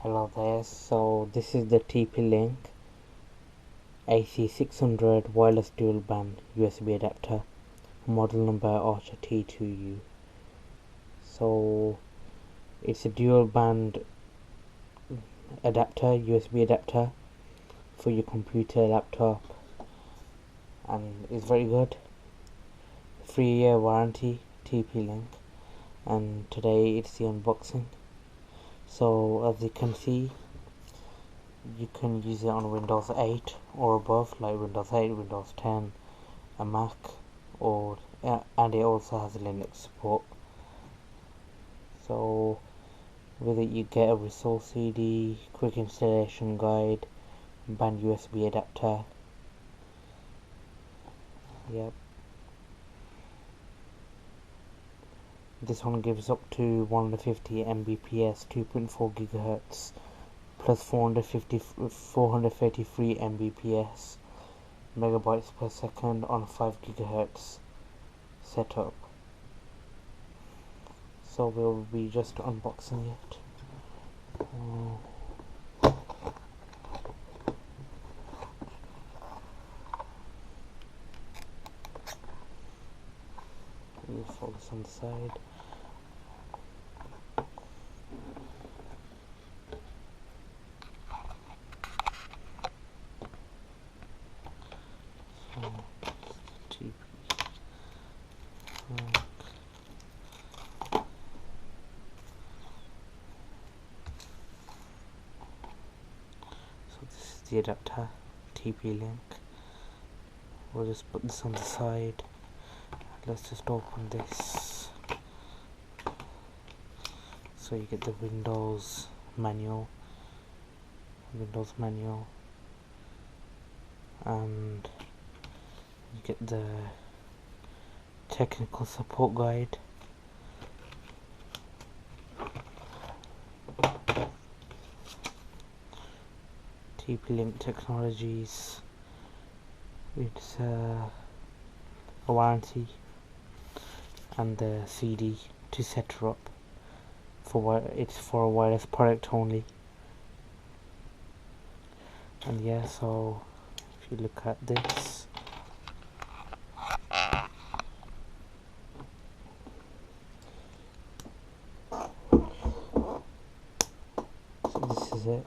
Hello there, so this is the TP-Link AC600 wireless dual band USB adapter, model number Archer T2U. So it's a dual band adapter, USB adapter for your computer, laptop, and it's very good. 3-year warranty, TP-Link, and today it's the unboxing. So as you can see, you can use it on Windows 8 or above, like Windows 8, Windows 10, a Mac, and it also has Linux support. So with it you get a resource CD, quick installation guide, band USB adapter. Yep. This one gives up to 150 Mbps, 2.4 GHz, plus 433 Mbps, megabytes per second on 5 GHz setup. So we'll be just unboxing it. We'll focus on the side. So this is the adapter, TP-Link. We'll just put this on the side. Let's just open this. So you get the Windows manual, and you get the technical support guide. TP-Link Technologies. It's a warranty and the CD to set her up. It's for a wireless product only. And yeah, so if you look at this, so this is it.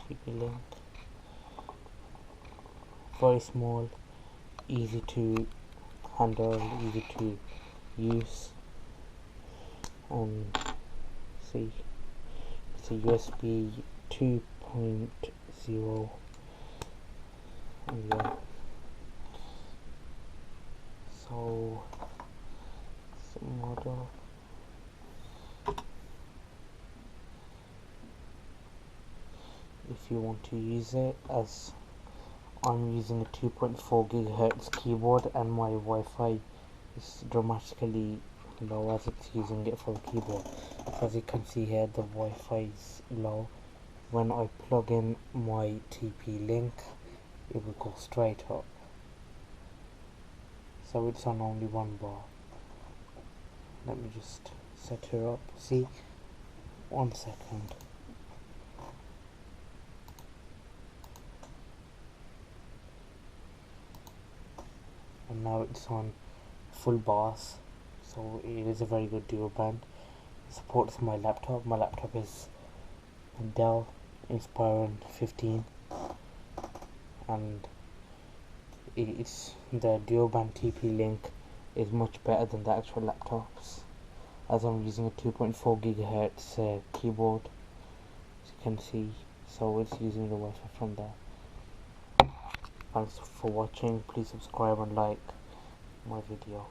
TP-Link, very small, easy to handle, easy to use. See, it's a USB 2.0, and yeah, so it's a model. If you want to use it, as I'm using a 2.4 GHz keyboard and my Wi-Fi is dramatically low as it's using it for the keyboard. So as you can see here, the Wi-Fi is low. When I plug in my TP-Link, it will go straight up. So it's on only one bar. Let me just set her up. See, 1 second. And now it's on full bars. So it is a very good dual band. It supports my laptop. My laptop is a Dell Inspiron 15, and it's the dual band TP-Link is much better than the actual laptops, as I'm using a 2.4 GHz keyboard, as you can see. So it's using the Wi-Fi from there. Thanks for watching. Please subscribe and like my video.